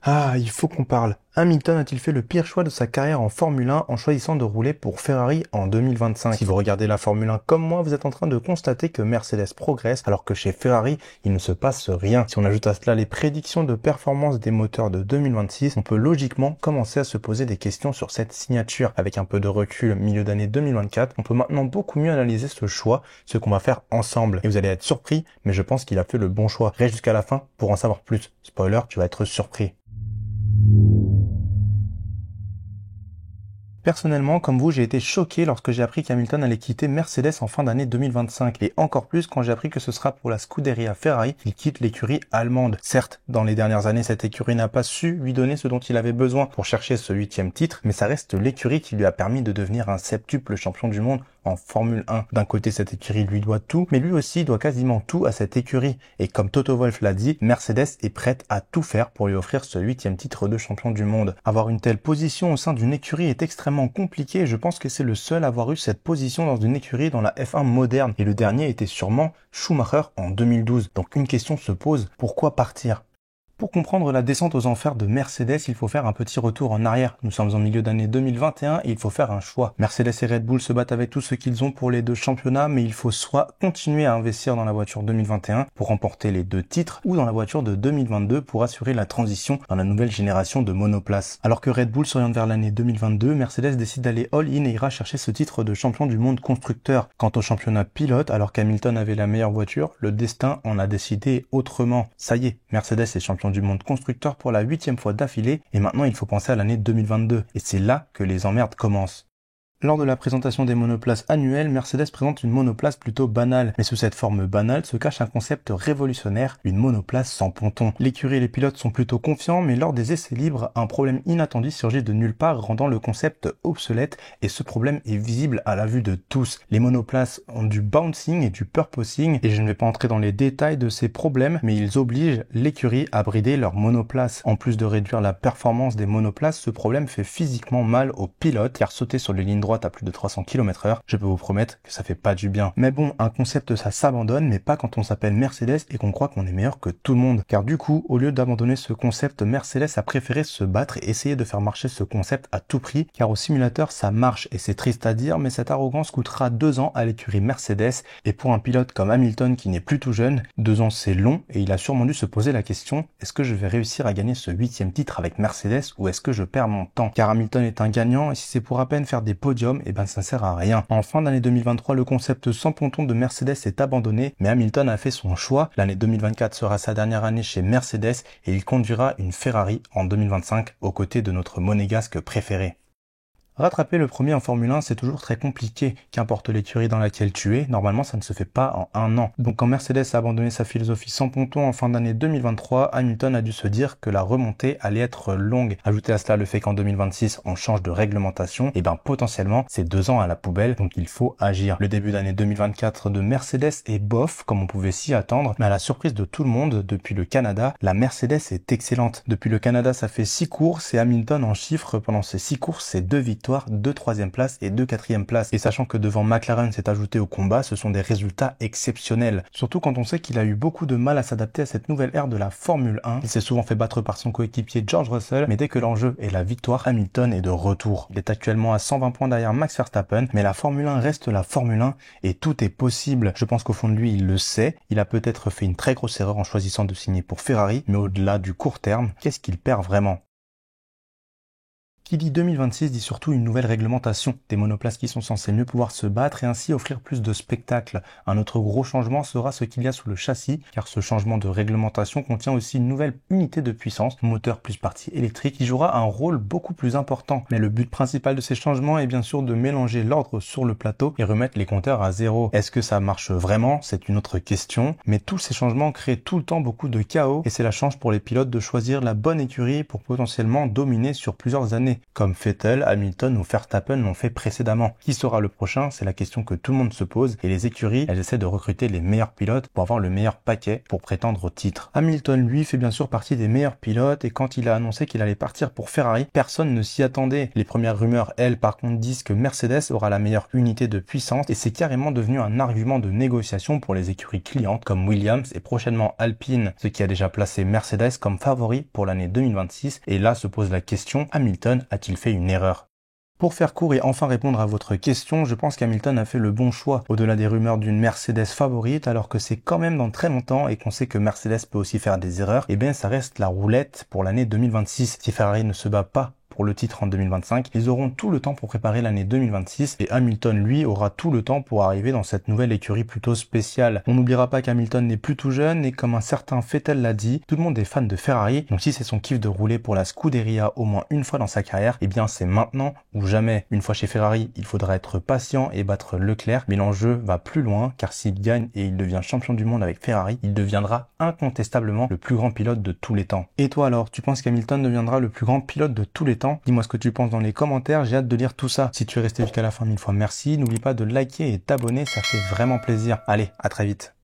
Ah, il faut qu'on parle. Hamilton a-t-il fait le pire choix de sa carrière en Formule 1 en choisissant de rouler pour Ferrari en 2025? Si vous regardez la Formule 1 comme moi, vous êtes en train de constater que Mercedes progresse alors que chez Ferrari, il ne se passe rien. Si on ajoute à cela les prédictions de performance des moteurs de 2026, on peut logiquement commencer à se poser des questions sur cette signature. Avec un peu de recul milieu d'année 2024, on peut maintenant beaucoup mieux analyser ce choix, ce qu'on va faire ensemble. Et vous allez être surpris, mais je pense qu'il a fait le bon choix. Reste jusqu'à la fin pour en savoir plus. Spoiler, tu vas être surpris. Personnellement, comme vous, j'ai été choqué lorsque j'ai appris qu'Hamilton allait quitter Mercedes en fin d'année 2025, et encore plus quand j'ai appris que ce sera pour la Scuderia Ferrari qu'il quitte l'écurie allemande. Certes, dans les dernières années, cette écurie n'a pas su lui donner ce dont il avait besoin pour chercher ce 8e titre, mais ça reste l'écurie qui lui a permis de devenir un septuple champion du monde en Formule 1. D'un côté, cette écurie lui doit tout, mais lui aussi doit quasiment tout à cette écurie. Et comme Toto Wolff l'a dit, Mercedes est prête à tout faire pour lui offrir ce 8e titre de champion du monde. Avoir une telle position au sein d'une écurie est extrêmement compliqué et je pense que c'est le seul à avoir eu cette position dans une écurie dans la F1 moderne. Et le dernier était sûrement Schumacher en 2012. Donc une question se pose, pourquoi partir ? Pour comprendre la descente aux enfers de Mercedes, il faut faire un petit retour en arrière. Nous sommes en milieu d'année 2021 et il faut faire un choix. Mercedes et Red Bull se battent avec tout ce qu'ils ont pour les deux championnats, mais il faut soit continuer à investir dans la voiture 2021 pour remporter les deux titres, ou dans la voiture de 2022 pour assurer la transition dans la nouvelle génération de monoplaces. Alors que Red Bull s'oriente vers l'année 2022, Mercedes décide d'aller all-in et ira chercher ce titre de champion du monde constructeur. Quant au championnat pilote, alors qu'Hamilton avait la meilleure voiture, le destin en a décidé autrement. Ça y est, Mercedes est champion du monde constructeur pour la 8e fois d'affilée et maintenant il faut penser à l'année 2022. Et c'est là que les emmerdes commencent. Lors de la présentation des monoplaces annuelles, Mercedes présente une monoplace plutôt banale. Mais sous cette forme banale se cache un concept révolutionnaire, une monoplace sans ponton. L'écurie et les pilotes sont plutôt confiants, mais lors des essais libres, un problème inattendu surgit de nulle part, rendant le concept obsolète, et ce problème est visible à la vue de tous. Les monoplaces ont du bouncing et du purposing, et je ne vais pas entrer dans les détails de ces problèmes, mais ils obligent l'écurie à brider leur monoplace. En plus de réduire la performance des monoplaces, ce problème fait physiquement mal aux pilotes, car sauter sur les lignes droites à plus de 300 km/h, je peux vous promettre que ça fait pas du bien. Mais bon, un concept ça s'abandonne, mais pas quand on s'appelle Mercedes et qu'on croit qu'on est meilleur que tout le monde. Car du coup, au lieu d'abandonner ce concept, Mercedes a préféré se battre et essayer de faire marcher ce concept à tout prix, car au simulateur ça marche et c'est triste à dire, mais cette arrogance coûtera 2 ans à l'écurie Mercedes, et pour un pilote comme Hamilton qui n'est plus tout jeune, 2 ans c'est long et il a sûrement dû se poser la question, est-ce que je vais réussir à gagner ce 8e titre avec Mercedes ou est-ce que je perds mon temps? Car Hamilton est un gagnant et si c'est pour à peine faire des podiums, et ben ça sert à rien. En fin d'année 2023, le concept sans ponton de Mercedes est abandonné, mais Hamilton a fait son choix. L'année 2024 sera sa dernière année chez Mercedes et il conduira une Ferrari en 2025 aux côtés de notre monégasque préféré. Rattraper le premier en Formule 1, c'est toujours très compliqué. Qu'importe l'écurie dans laquelle tu es, normalement ça ne se fait pas en un an. Donc quand Mercedes a abandonné sa philosophie sans ponton en fin d'année 2023, Hamilton a dû se dire que la remontée allait être longue. Ajoutez à cela le fait qu'en 2026, on change de réglementation, et ben potentiellement, c'est 2 ans à la poubelle, donc il faut agir. Le début d'année 2024 de Mercedes est bof, comme on pouvait s'y attendre, mais à la surprise de tout le monde, depuis le Canada, la Mercedes est excellente. Depuis le Canada, ça fait 6 courses, et Hamilton en chiffres, pendant ces 6 courses, c'est 2 victoires, 2 3e places et 2 4e places. Et sachant que devant McLaren s'est ajouté au combat, ce sont des résultats exceptionnels. Surtout quand on sait qu'il a eu beaucoup de mal à s'adapter à cette nouvelle ère de la Formule 1. Il s'est souvent fait battre par son coéquipier George Russell, mais dès que l'enjeu est la victoire, Hamilton est de retour. Il est actuellement à 120 points derrière Max Verstappen, mais la Formule 1 reste la Formule 1 et tout est possible. Je pense qu'au fond de lui, il le sait. Il a peut-être fait une très grosse erreur en choisissant de signer pour Ferrari, mais au-delà du court terme, qu'est-ce qu'il perd vraiment ? Qui dit 2026 dit surtout une nouvelle réglementation, des monoplaces qui sont censées mieux pouvoir se battre et ainsi offrir plus de spectacles. Un autre gros changement sera ce qu'il y a sous le châssis, car ce changement de réglementation contient aussi une nouvelle unité de puissance, moteur plus partie électrique, qui jouera un rôle beaucoup plus important. Mais le but principal de ces changements est bien sûr de mélanger l'ordre sur le plateau et remettre les compteurs à zéro. Est-ce que ça marche vraiment? C'est une autre question. Mais tous ces changements créent tout le temps beaucoup de chaos et c'est la chance pour les pilotes de choisir la bonne écurie pour potentiellement dominer sur plusieurs années. années, comme Vettel, Hamilton ou Verstappen l'ont fait précédemment. Qui sera le prochain? C'est la question que tout le monde se pose et les écuries, elles essaient de recruter les meilleurs pilotes pour avoir le meilleur paquet pour prétendre au titre. Hamilton, lui, fait bien sûr partie des meilleurs pilotes et quand il a annoncé qu'il allait partir pour Ferrari, personne ne s'y attendait. Les premières rumeurs, elles, par contre, disent que Mercedes aura la meilleure unité de puissance et c'est carrément devenu un argument de négociation pour les écuries clientes comme Williams et prochainement Alpine, ce qui a déjà placé Mercedes comme favori pour l'année 2026 et là se pose la question, Hamilton a-t-il fait une erreur? Pour faire court et enfin répondre à votre question, je pense qu'Hamilton a fait le bon choix au-delà des rumeurs d'une Mercedes favorite alors que c'est quand même dans très longtemps et qu'on sait que Mercedes peut aussi faire des erreurs, et bien ça reste la roulette pour l'année 2026. Si Ferrari ne se bat pas pour le titre en 2025, ils auront tout le temps pour préparer l'année 2026 et Hamilton, lui, aura tout le temps pour arriver dans cette nouvelle écurie plutôt spéciale. On n'oubliera pas qu'Hamilton n'est plus tout jeune et comme un certain Vettel l'a dit, tout le monde est fan de Ferrari, donc si c'est son kiff de rouler pour la Scuderia au moins une fois dans sa carrière, eh bien c'est maintenant ou jamais. Une fois chez Ferrari, il faudra être patient et battre Leclerc, mais l'enjeu va plus loin car s'il gagne et il devient champion du monde avec Ferrari, il deviendra incontestablement le plus grand pilote de tous les temps. Et toi alors, tu penses qu'Hamilton deviendra le plus grand pilote de tous les temps? Dis-moi ce que tu penses dans les commentaires, j'ai hâte de lire tout ça. Si tu es resté jusqu'à la fin, 1000 fois merci. N'oublie pas de liker et t'abonner, ça fait vraiment plaisir. Allez, à très vite.